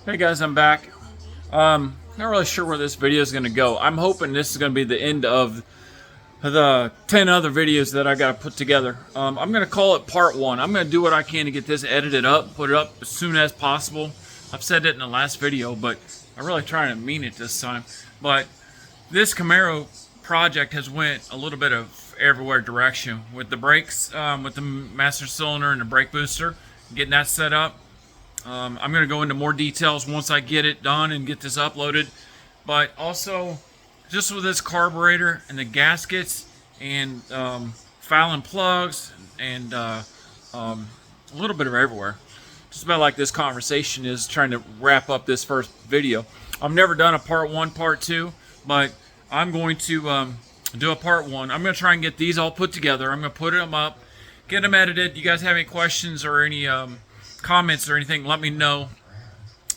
Hey guys, I'm back. Not really sure where this video is going to go. I'm hoping this is going to be the end of the 10 other videos that I got to put together. I'm going to call it part 1. I'm going to do what I can to get this edited up, put it up as soon as possible. I've said it in the last video, but I'm really trying to mean it this time. But this Camaro project has went a little bit of everywhere direction with the brakes, with the master cylinder and the brake booster, getting that set up. I'm going to go into more details once I get it done and get this uploaded. But also, just with this carburetor and the gaskets and fouling plugs and a little bit of everywhere. Just about like this conversation is trying to wrap up this first video. I've never done a part 1, part 2, but I'm going to do a part 1. I'm going to try and get these all put together. I'm going to put them up, get them edited. You guys have any questions or any comments or anything, let me know.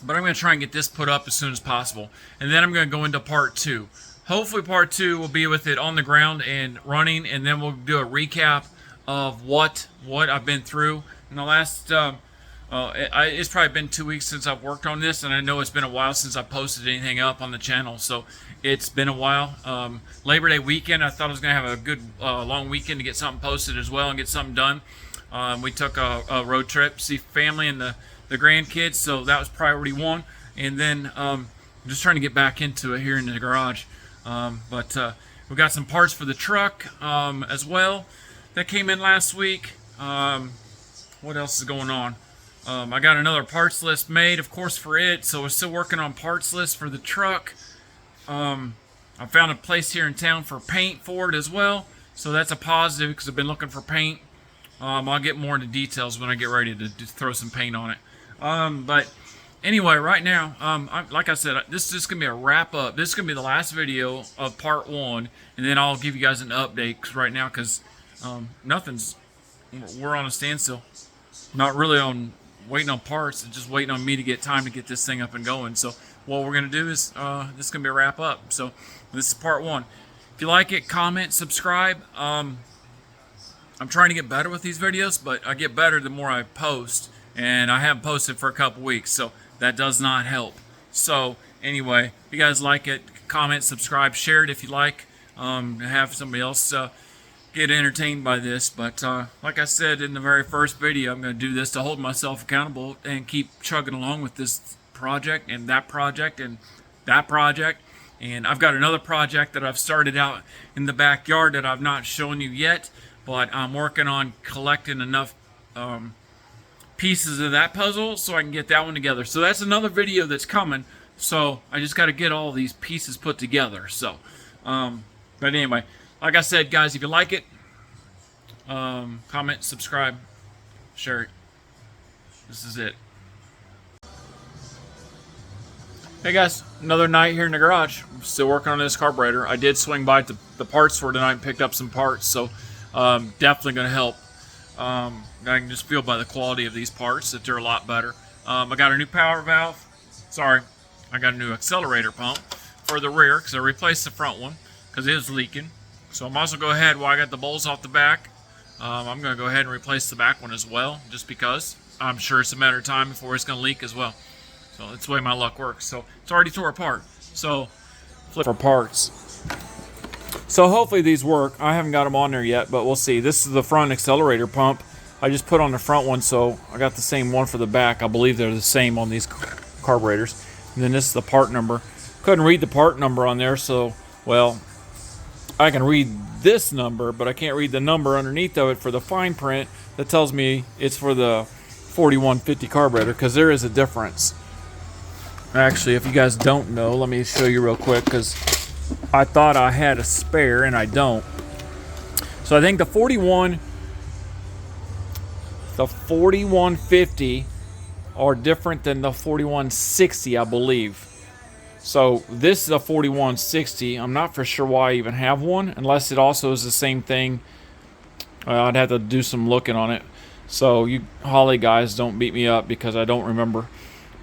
But I'm going to try and get this put up as soon as possible. And then I'm going to go into part 2. Hopefully part 2 will be with it on the ground and running, and then we'll do a recap of what I've been through in the last it's probably been 2 weeks since I've worked on this, and I know it's been a while since I posted anything up on the channel, so it's been a while. Labor Day weekend, I thought I was going to have a good long weekend to get something posted as well and get something done. We took a road trip, see family and the grandkids, so that was priority 1. And then I'm just trying to get back into it here in the garage. But we got some parts for the truck as well that came in last week. What else is going on? I got another parts list made, of course, for it, so we're still working on parts list for the truck. I found a place here in town for paint for it as well, so that's a positive because I've been looking for paint. I'll get more into details when I get ready to throw some paint on it. But anyway, right now, like I said, this is just going to be a wrap up. This is going to be the last video of part 1, and then I'll give you guys an update right now because we're on a standstill. Not really on waiting on parts, it's just waiting on me to get time to get this thing up and going. So what we're going to do is, this is going to be a wrap up. So this is part 1. If you like it, comment, subscribe. I'm trying to get better with these videos, but I get better the more I post, and I haven't posted for a couple weeks, so that does not help. So anyway, if you guys like it, comment, subscribe, share it if you like, and have somebody else get entertained by this. But like I said in the very first video, I'm going to do this to hold myself accountable and keep chugging along with this project and that project and that project. And I've got another project that I've started out in the backyard that I've not shown you yet, but I'm working on collecting enough pieces of that puzzle so I can get that one together. So that's another video that's coming. So I just got to get all these pieces put together. So, but anyway, like I said, guys, if you like it, comment, subscribe, share it. This is it. Hey guys, another night here in the garage. I'm still working on this carburetor. I did swing by the parts store tonight and picked up some parts, so definitely going to help. I can just feel by the quality of these parts that they're a lot better. I got a new power valve. Sorry, I got a new accelerator pump for the rear because I replaced the front one because it was leaking. So I might as well go ahead while I got the bowls off the back. I'm going to go ahead and replace the back one as well, just because I'm sure it's a matter of time before it's going to leak as well. So that's the way my luck works. So it's already tore apart. So flip for parts. So hopefully these work. I haven't got them on there yet, but we'll see. This is the front accelerator pump. I just put on the front one, so I got the same one for the back. I believe they're the same on these carburetors. And then this is the part number. Couldn't read the part number on there, so, well, I can read this number, but I can't read the number underneath of it for the fine print that tells me it's for the 4150 carburetor, because there is a difference. Actually, if you guys don't know, let me show you real quick, because I thought I had a spare and I don't. So I think the 4150 are different than the 4160, I believe. So this is a 4160. I'm not for sure why I even have one, unless it also is the same thing. I'd have to do some looking on it. So you Holly guys, don't beat me up because I don't remember.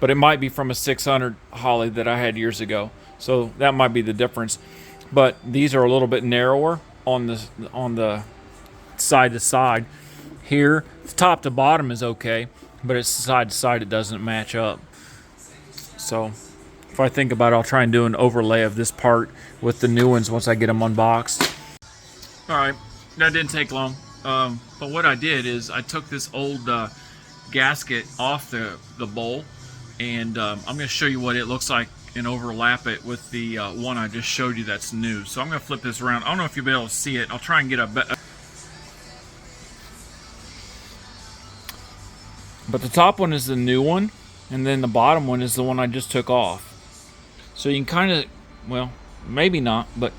But it might be from a 600 Holly that I had years ago. So that might be the difference. But these are a little bit narrower on the side to side. Here, top to bottom is okay, but it's side to side it doesn't match up. So if I think about it, I'll try and do an overlay of this part with the new ones once I get them unboxed. All right, that didn't take long. But what I did is I took this old gasket off the bowl, and I'm going to show you what it looks like and overlap it with the one I just showed you that's new. So I'm going to flip this around. I don't know if you'll be able to see it. I'll try and get a better. But the top one is the new one, and then the bottom one is the one I just took off. So you can kind of, well, maybe not, but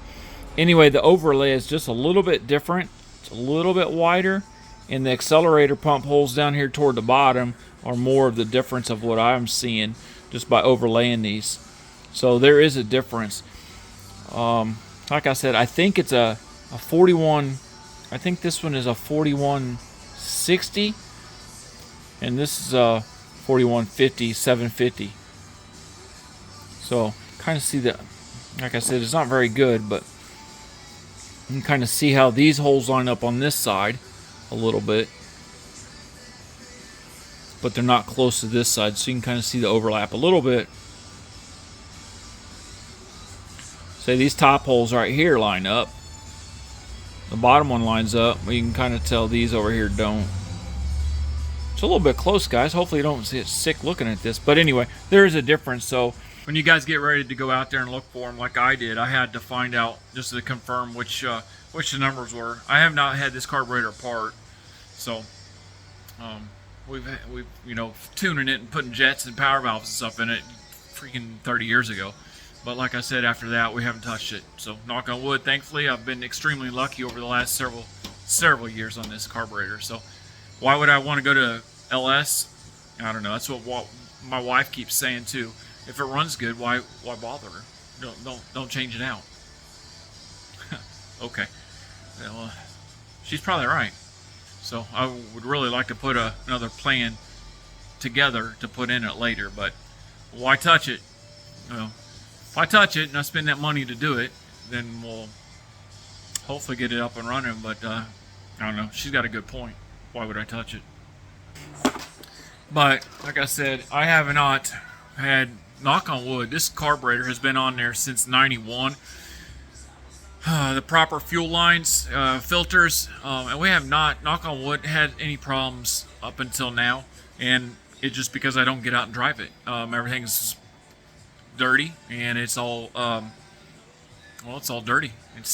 anyway, the overlay is just a little bit different. It's a little bit wider, and the accelerator pump holes down here toward the bottom are more of the difference of what I'm seeing just by overlaying these. So there is a difference. Like I said, I think it's a 41, I think this one is a 4160, and this is a 4150, 750. So kind of see that, like I said, it's not very good, but you can kind of see how these holes line up on this side a little bit, but they're not close to this side, so you can kind of see the overlap a little bit. Say these top holes right here line up, the bottom one lines up, but you can kind of tell these over here don't. It's a little bit close, guys. Hopefully you don't get sick looking at this, but anyway, there is a difference. So when you guys get ready to go out there and look for them like I did, I had to find out just to confirm which the numbers were. I have not had this carburetor apart, so we've you know, tuning it and putting jets and power valves and stuff in it freaking 30 years ago. But like I said, after that we haven't touched it. So knock on wood, thankfully I've been extremely lucky over the last several years on this carburetor. So why would I want to go to LS? I don't know. That's what my wife keeps saying too. If it runs good, why bother? Don't change it out. Okay. Well, she's probably right. So I would really like to put another plan together to put in it later, but why touch it? Well, if I touch it and I spend that money to do it, then we'll hopefully get it up and running. But I don't know. She's got a good point. Why would I touch it? But like I said, I have not had, knock on wood, this carburetor has been on there since '91. The proper fuel lines, filters, and we have not, knock on wood, had any problems up until now. And it's just because I don't get out and drive it. Everything's dirty, and it's all well, it's all dirty. It's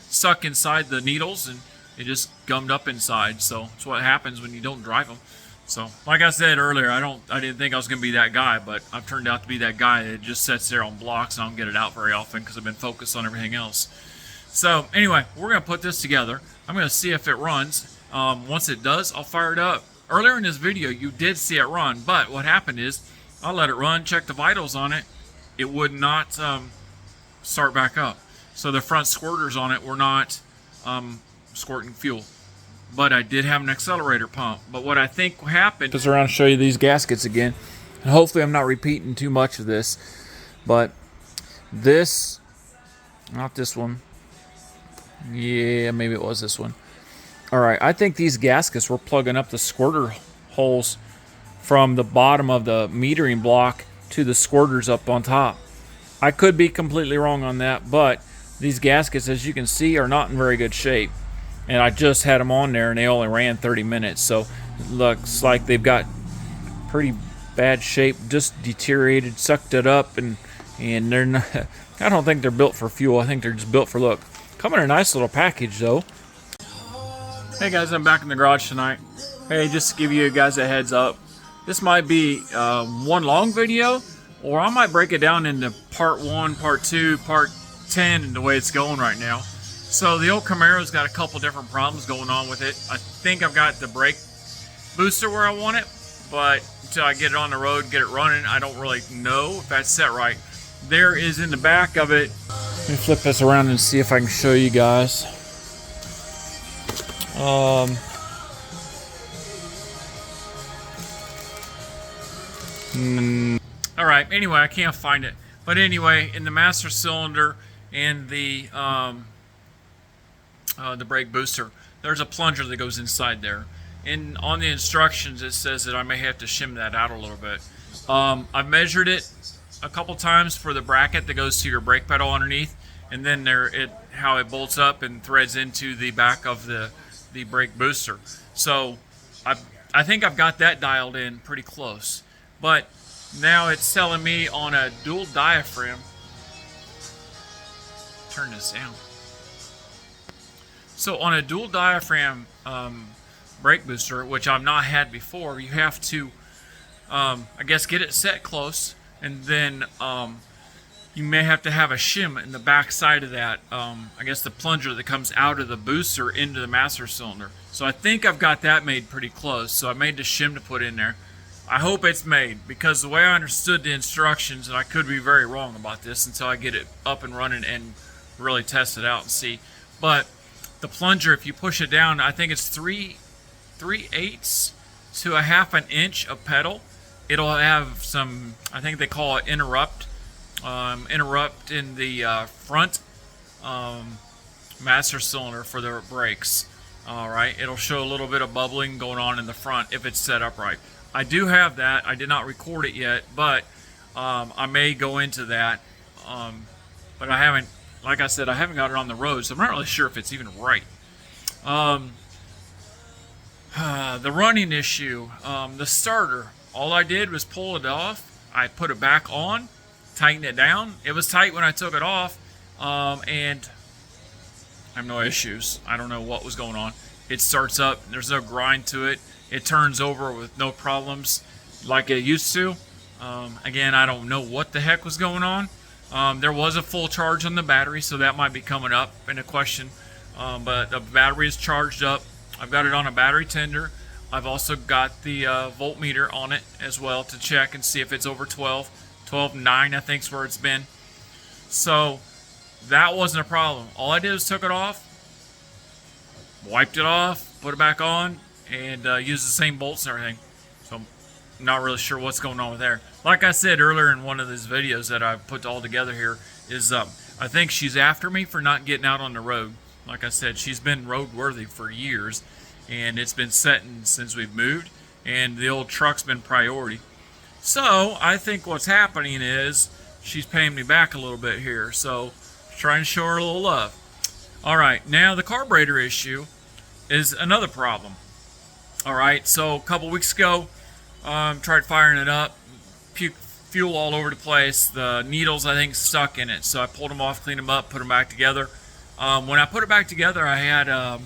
stuck inside the needles, and it just gummed up inside. So it's what happens when you don't drive them. So like I said earlier, I didn't think I was going to be that guy, but I've turned out to be that guy that just sits there on blocks and I don't get it out very often because I've been focused on everything else. So anyway, we're going to put this together. I'm going to see if it runs. Once it does, I'll fire it up. Earlier in this video, you did see it run, but what happened is I let it run, check the vitals on it. It would not start back up. So the front squirters on it were not squirting fuel. But I did have an accelerator pump. But what I think happened... Just around to show you these gaskets again. And hopefully I'm not repeating too much of this. But this... Not this one. Yeah, maybe it was this one. Alright, I think these gaskets were plugging up the squirter holes from the bottom of the metering block to the squirters up on top. I could be completely wrong on that, but these gaskets, as you can see, are not in very good shape. And I just had them on there and they only ran 30 minutes. So it looks like they've got pretty bad shape, just deteriorated, sucked it up, and they're not, I don't think they're built for fuel. I think they're just built for look. Come in a nice little package though. Hey guys, I'm back in the garage tonight. Hey, just to give you guys a heads up, this might be one long video, or I might break it down into part 1, part 2, part 10, and the way it's going right now. So the old Camaro's got a couple different problems going on with it. I think I've got the brake booster where I want it, but until I get it on the road, get it running, I don't really know if that's set right. There is in the back of it. Let me flip this around and see if I can show you guys. Alright, anyway, I can't find it. But anyway, in the master cylinder and the brake booster, there's a plunger that goes inside there. And on the instructions it says that I may have to shim that out a little bit. I've measured it a couple times for the bracket that goes to your brake pedal underneath, and then how it bolts up and threads into the back of the brake booster. So I think I've got that dialed in pretty close. But now it's telling me on a dual diaphragm. Turn this down. So on a dual diaphragm brake booster, which I've not had before, you have to, I guess, get it set close, and then you may have to have a shim in the back side of that, I guess the plunger that comes out of the booster into the master cylinder. So I think I've got that made pretty close. So I made the shim to put in there. I hope it's made, because the way I understood the instructions, and I could be very wrong about this until I get it up and running and really test it out and see. But the plunger, if you push it down, I think it's 3/8 to a half an inch of pedal. It'll have some, I think they call it interrupt in the front master cylinder for the brakes. All right, it'll show a little bit of bubbling going on in the front if it's set up right. I do have that. I did not record it yet, but I may go into that. But I haven't, like I said, I haven't got it on the road, so I'm not really sure if it's even right. The running issue, the starter, all I did was pull it off. I put it back on, tighten it down. It was tight when I took it off, and I have no issues. I don't know what was going on. It starts up. There's no grind to it. It turns over with no problems like it used to. Again, I don't know what the heck was going on. There was a full charge on the battery, so that might be coming up in a question. But the battery is charged up. I've got it on a battery tender. I've also got the voltmeter on it as well to check and see if it's over 12. 12.9 I think is where it's been. So that wasn't a problem. All I did was took it off, wiped it off, put it back on, and used the same bolts and everything. So I'm not really sure what's going on with there. Like I said earlier in one of these videos that I've put all together here, is I think she's after me for not getting out on the road. Like I said, she's been roadworthy for years, and it's been setting since we've moved, and the old truck's been priority. So I think what's happening is she's paying me back a little bit here, so trying to show her a little love. All right, now the carburetor issue is another problem. All right, so a couple weeks ago, tried firing it up, fuel all over the place. The needles, I think, stuck in it, so I pulled them off, cleaned them up, put them back together. When I put it back together, I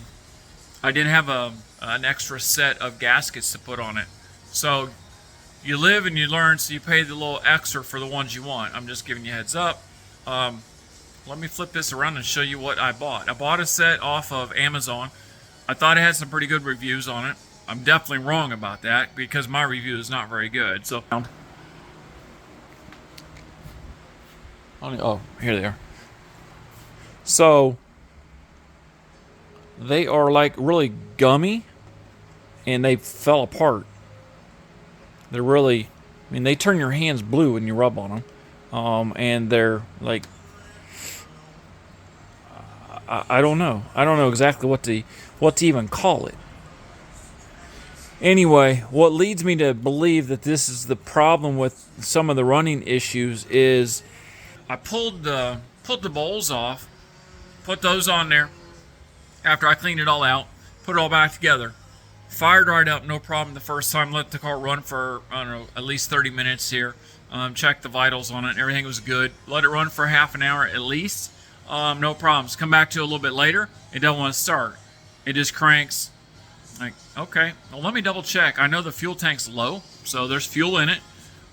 didn't have an extra set of gaskets to put on it. So you live and you learn, so you pay the little extra for the ones you want. I'm just giving you a heads up. Let me flip this around and show you what I bought. I bought a set off of Amazon. I thought it had some pretty good reviews on it. I'm definitely wrong about that because my review is not very good. So, oh, here they are. So they are like really gummy, and they fell apart. They're really, I mean, they turn your hands blue when you rub on them, and they're like, I don't know. I don't know exactly what to even call it. Anyway, what leads me to believe that this is the problem with some of the running issues is I pulled the bowls off, put those on there after I cleaned it all out, put it all back together, fired right up, no problem the first time, let the car run for, I don't know, at least 30 minutes here, checked the vitals on it, everything was good, let it run for half an hour at least, no problems. Come back to it a little bit later, it doesn't want to start. It just cranks. Like, okay, well, let me double check. I know the fuel tank's low, so there's fuel in it.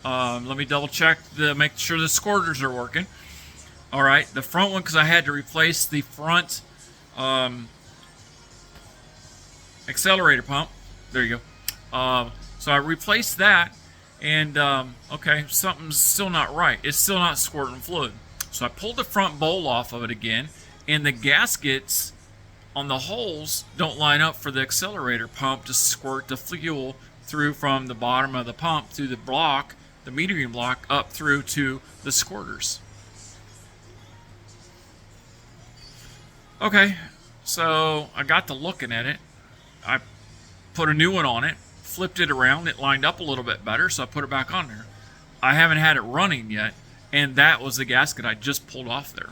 Let me double check to make sure the squirters are working. All right, the front one, because I had to replace the front accelerator pump. There you go. So I replaced that, and okay, something's still not right. It's still not squirting fluid. So I pulled the front bowl off of it again, and the gaskets on the holes don't line up for the accelerator pump to squirt the fuel through from the bottom of the pump through the block, the metering block, up through to the squirters. Okay, so I got to looking at it. I put a new one on it, flipped it around, it lined up a little bit better, so I put it back on there. I haven't had it running yet, and that was the gasket I just pulled off there.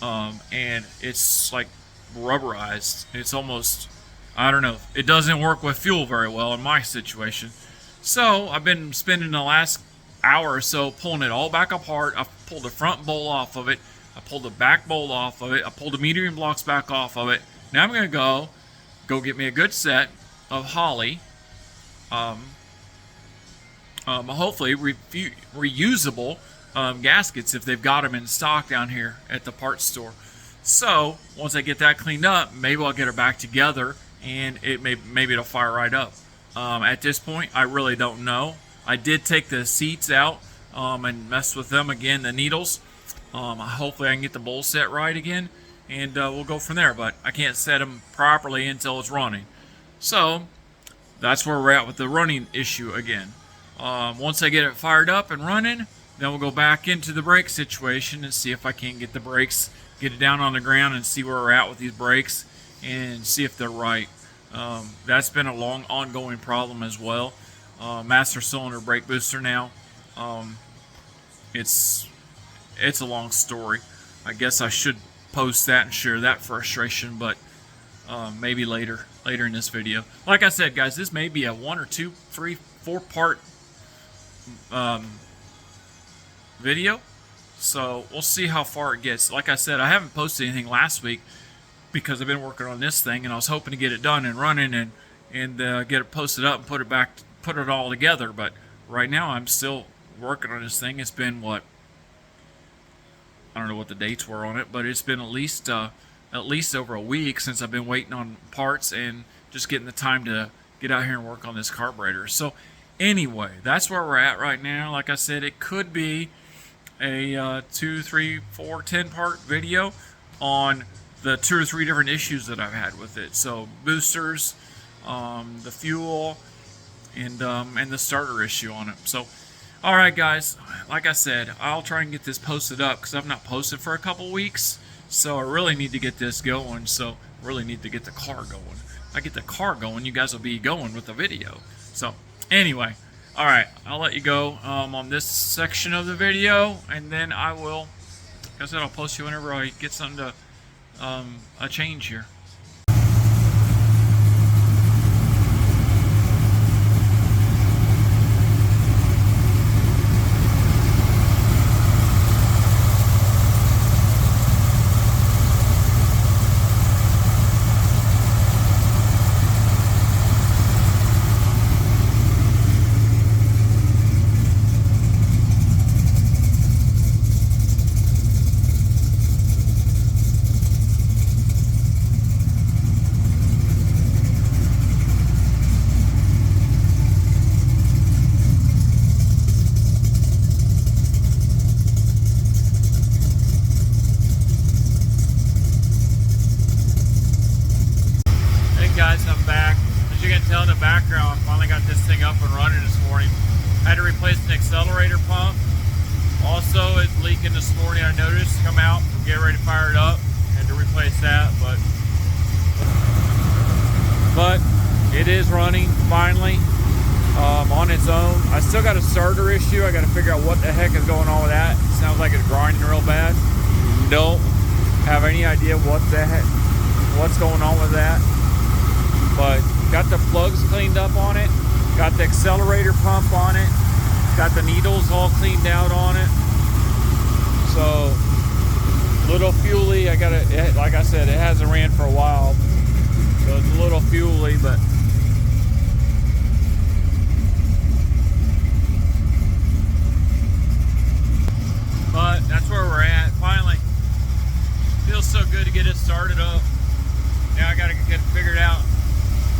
And it's like rubberized. It's almost, I don't know, it doesn't work with fuel very well in my situation. So I've been spending the last hour or so pulling it all back apart. I pulled the front bowl off of it. I pulled the back bowl off of it. I pulled the metering blocks back off of it. Now I'm going to go get me a good set of Holley, hopefully reusable gaskets if they've got them in stock down here at the parts store. So once I get that cleaned up, maybe I'll get it back together and maybe it'll fire right up. At this point, I really don't know. I did take the seats out and mess with them again, the needles. Hopefully I can get the bowl set right again, and we'll go from there. But I can't set them properly until it's running. So that's where we're at with the running issue again. Once I get it fired up and running, then we'll go back into the brake situation and see if I can't get the brakes, get it down on the ground and see where we're at with these brakes and see if they're right. That's been a long ongoing problem as well. Master cylinder brake booster now. It's a long story. I guess I should post that and share that frustration, but maybe later in this video. Like I said, guys, this may be a 1 or 2, 3, 4 part video, so we'll see how far it gets. Like I said, I haven't posted anything last week because I've been working on this thing, and I was hoping to get it done and running and get it posted up and put it all together. But right now I'm still working on this thing. It's been what, I don't know what the dates were on it, but it's been at least over a week since I've been waiting on parts and just getting the time to get out here and work on this carburetor. So anyway, that's where we're at right now. Like I said, it could be a 2, 3, 4, 10 part video on the 2 or 3 different issues that I've had with it. So boosters, the fuel, and the starter issue on it. So all right, guys, like I said, I'll try and get this posted up because I've not posted for a couple weeks. So I really need to get this going. So really need to get the car going. If I get the car going, you guys will be going with the video. So anyway, all right, I'll let you go on this section of the video, and then I will, like I said, I'll post you whenever I get something to a change here. Guys, I'm back. As you can tell in the background, I finally got this thing up and running this morning. I had to replace an accelerator pump. Also, it's leaking this morning. I noticed. Come out, get ready to fire it up. Had to replace that, but it is running finally on its own. I still got a starter issue. I got to figure out what the heck is going on with that. It sounds like it's grinding real bad. Don't have any idea what's going on with that. But got the plugs cleaned up on it, got the accelerator pump on it, got the needles all cleaned out on it. So little fuely. Like I said, it hasn't ran for a while, so it's a little fuely, but that's where we're at. Finally, feels so good to get it started up. Now I got to get it figured out.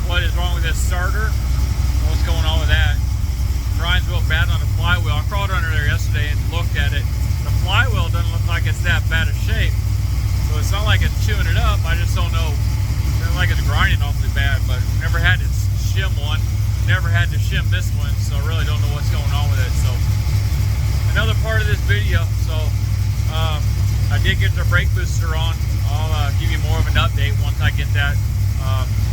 What is wrong with this starter? What's going on with that? Grinds real bad on the flywheel. I crawled under there yesterday and looked at it. The flywheel doesn't look like it's that bad of shape. So it's not like it's chewing it up. I just don't know. It looks like it's grinding awfully bad, but never had to shim one. Never had to shim this one, so I really don't know what's going on with it. So another part of this video. So I did get the brake booster on. I'll give you more of an update once I get that.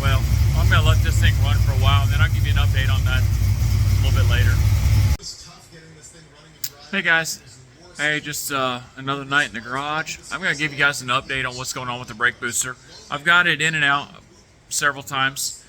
Well, I'm going to let this thing run for a while, and then I'll give you an update on that a little bit later. It was tough getting this thing running Hey guys, hey, just another night in the garage. I'm going to give you guys an update on what's going on with the brake booster. I've got it in and out several times,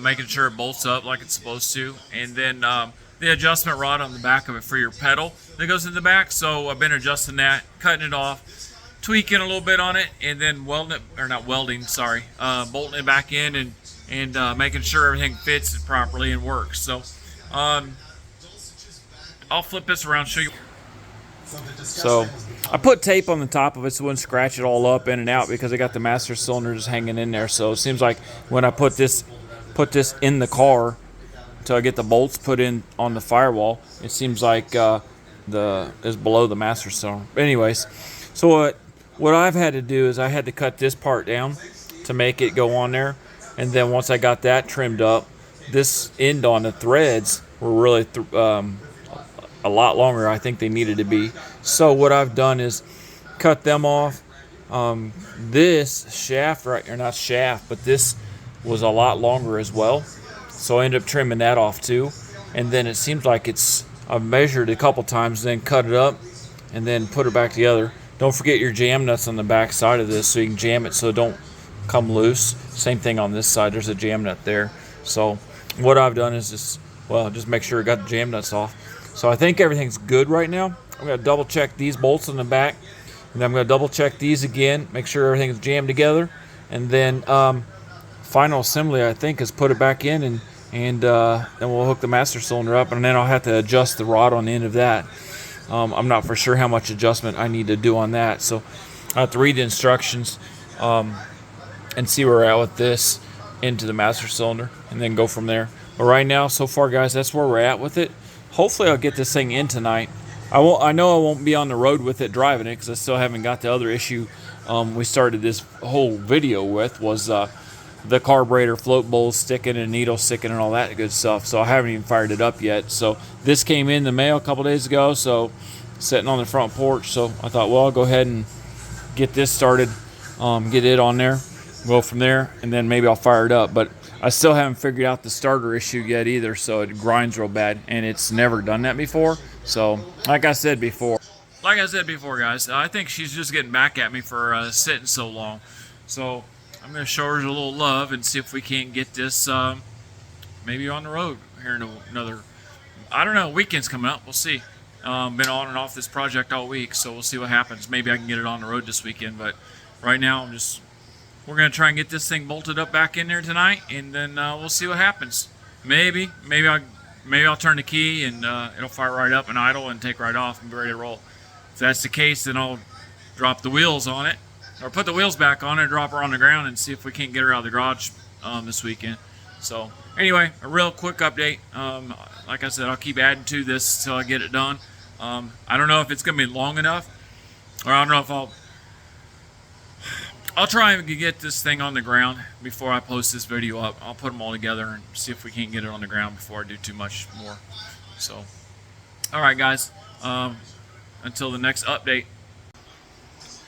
making sure it bolts up like it's supposed to, and then the adjustment rod on the back of it for your pedal that goes in the back, so I've been adjusting that, cutting it off, tweaking a little bit on it, and then welding it, or not welding, sorry, bolting it back in and making sure everything fits properly and works. So I'll flip this around, show you. So I put tape on the top of it so it wouldn't scratch it all up in and out, because I got the master cylinder just hanging in there. So it seems like when I put this in the car until I get the bolts put in on the firewall, it seems like is below the master cylinder. But anyways, so what I've had to do is I had to cut this part down to make it go on there, and then once I got that trimmed up, this end on the threads were really a lot longer. I think they needed to be. So what I've done is cut them off. This shaft, right, or not shaft, but this was a lot longer as well. So I ended up trimming that off too. And then it seems like I've measured a couple times, then cut it up, and then put it back together. Don't forget your jam nuts on the back side of this so you can jam it so it don't come loose. Same thing on this side. There's a jam nut there. So what I've done is just make sure I got the jam nuts off. So I think everything's good right now. I'm going to double check these bolts in the back, and then I'm going to double check these again, make sure everything's jammed together, and then final assembly, I think, is put it back in, and then we'll hook the master cylinder up, and then I'll have to adjust the rod on the end of that. I'm not for sure how much adjustment I need to do on that, so I have to read the instructions and see where we're at with this into the master cylinder, and then go from there. But right now, so far, guys, that's where we're at with it. Hopefully I'll get this thing in tonight. I know I won't be on the road with it driving it, because I still haven't got the other issue we started this whole video with, was the carburetor float bowls sticking and needles sticking and all that good stuff. So I haven't even fired it up yet. So this came in the mail a couple days ago, so sitting on the front porch. So I thought, well, I'll go ahead and get this started, get it on there, go from there, and then maybe I'll fire it up. But I still haven't figured out the starter issue yet either, so it grinds real bad, and it's never done that before. So, like I said before, guys, I think she's just getting back at me for sitting so long. So, I'm going to show her a little love and see if we can't get this maybe on the road here in another, I don't know, weekend's coming up. We'll see. Been on and off this project all week, so we'll see what happens. Maybe I can get it on the road this weekend, but right now we're going to try and get this thing bolted up back in there tonight, and then we'll see what happens. Maybe I'll turn the key and it'll fire right up and idle and take right off and be ready to roll. If that's the case, then I'll drop the wheels on it, or put the wheels back on it, drop her on the ground, and see if we can't get her out of the garage this weekend. So anyway, a real quick update. Like I said, I'll keep adding to this until I get it done. I don't know if it's going to be long enough, or I don't know if I'll try and get this thing on the ground before I post this video up. I'll put them all together and see if we can't get it on the ground before I do too much more. So, alright guys, until the next update.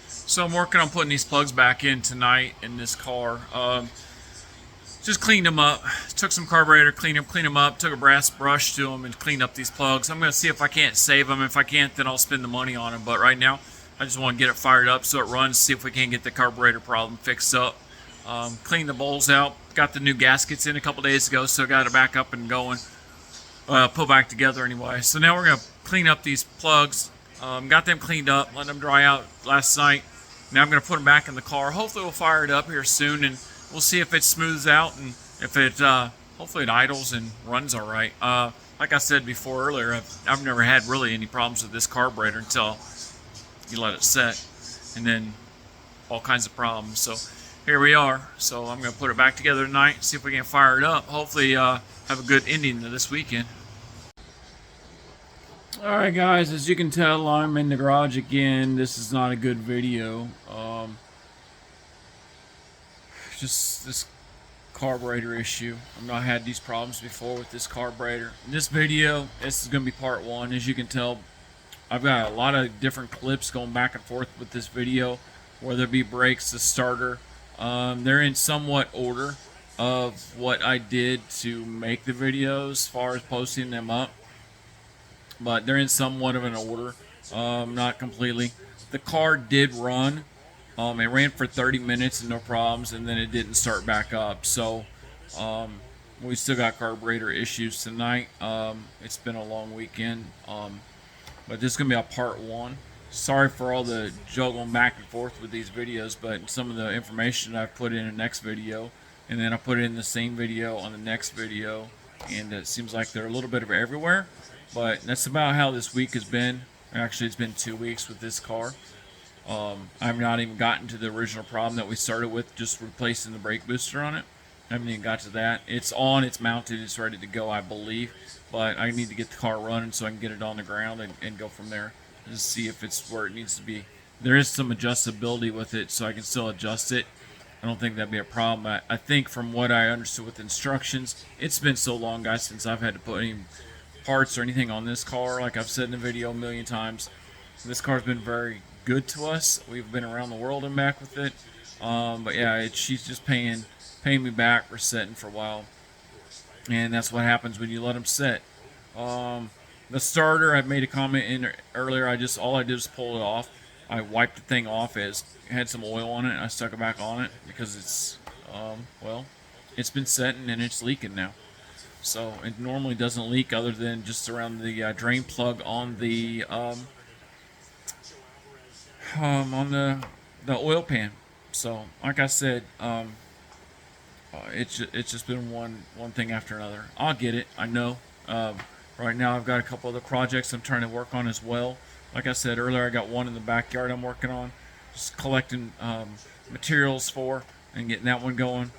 So I'm working on putting these plugs back in tonight in this car. Just cleaned them up. Took some carburetor, cleaned them up, took a brass brush to them and cleaned up these plugs. I'm going to see if I can't save them. If I can't, then I'll spend the money on them. But right now, I just want to get it fired up so it runs, see if we can get the carburetor problem fixed up. Clean the bowls out. Got the new gaskets in a couple days ago, so got it back up and going. Put back together anyway. So now we're going to clean up these plugs. Got them cleaned up, let them dry out last night. Now I'm going to put them back in the car. Hopefully we'll fire it up here soon, and we'll see if it smooths out, and if it, hopefully it idles and runs all right. Like I said before earlier, I've never had really any problems with this carburetor until you let it set, and then all kinds of problems. So here we are. So I'm going to put it back together tonight, see if we can fire it up. Hopefully have a good ending to this weekend. Alright guys, as you can tell, I'm in the garage again. This is not a good video. Just this carburetor issue. I've not had these problems before with this carburetor. In this video, this is going to be part one. As you can tell, I've got a lot of different clips going back and forth with this video, whether it be brakes, the starter. They're in somewhat order of what I did to make the videos as far as posting them up. but they're in somewhat of an order, not completely. The car did run. It ran for 30 minutes and no problems, and then it didn't start back up. So um, we still got carburetor issues tonight. It's been a long weekend, but this is gonna be a part one. Sorry for all the juggling back and forth with these videos, but some of the information I've put in the next video, and then I put it in the same video on the next video, and it seems like they're a little bit of everywhere. But that's about how this week has been. Actually, it's been 2 weeks with this car. I've not even gotten to the original problem that we started with, just replacing the brake booster on it. I haven't even got to that. It's on, it's mounted, it's ready to go, I believe. But I need to get the car running so I can get it on the ground and go from there. Just see if it's where it needs to be. There is some adjustability with it, so I can still adjust it. I don't think that'd be a problem. I think from what I understood with instructions, it's been so long, guys, since I've had to put any parts or anything on this car. Like I've said in the video a million times, this car's been very good to us. We've been around the world and back with it. But yeah, she's just paying me back for setting for a while, and that's what happens when you let them sit. The starter, I made a comment in earlier. All I did was pull it off. I wiped the thing off as it had some oil on it, and I stuck it back on it because it's well, it's been setting and it's leaking now. So it normally doesn't leak other than just around the drain plug on the oil pan. So like I said, it's just been one thing after another. I'll get it. I know. Right now I've got a couple other projects I'm trying to work on as well. Like I said earlier, I got one in the backyard I'm working on, just collecting materials for and getting that one going.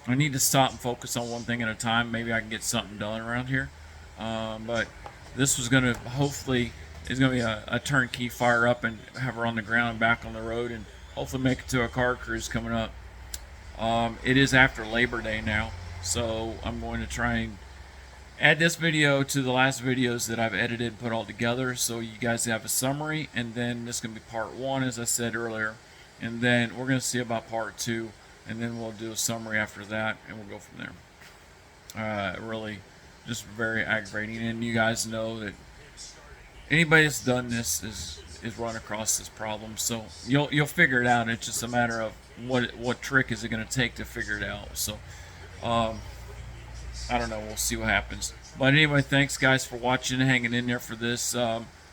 I need to stop and focus on one thing at a time. Maybe I can get something done around here. But this was going to hopefully is going to be a turnkey, fire up and have her on the ground and back on the road, and hopefully make it to a car cruise coming up. It is after Labor Day now, so I'm going to try and add this video to the last videos that I've edited and put all together, so you guys have a summary, and then this is going to be part one, as I said earlier, and then we're going to see about part two, and then we'll do a summary after that, and we'll go from there. Really just very aggravating, and you guys know that anybody that's done this is run across this problem, so you'll figure it out. It's just a matter of what trick is it going to take to figure it out. So I don't know, we'll see what happens. But anyway, thanks guys for watching and hanging in there for this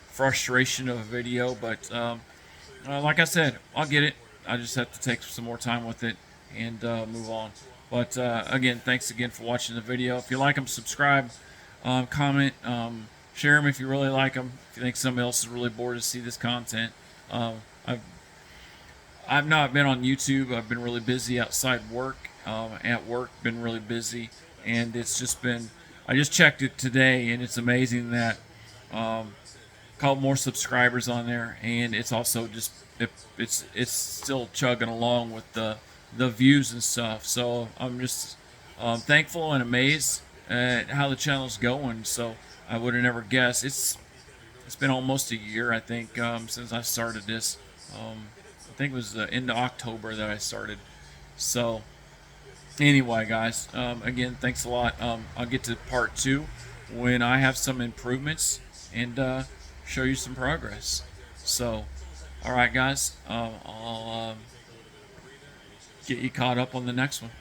frustration of a video. But like I said, I'll get it. I just have to take some more time with it and move on. But again, thanks again for watching the video. If you like them, subscribe, comment, share them if you really like them. If you think somebody else is really bored to see this content. I've not been on YouTube. I've been really busy outside work. At work, been really busy, and it's just been. I just checked it today, and it's amazing that couple more subscribers on there, and it's also just it's still chugging along with the views and stuff. So I'm just thankful and amazed at how the channel's going. So I would have never guessed. It's been almost a year, I think, since I started this. I think it was the end of October that I started. So anyway, guys, again, thanks a lot. I'll get to part two when I have some improvements and show you some progress. So, all right, guys, I'll get you caught up on the next one.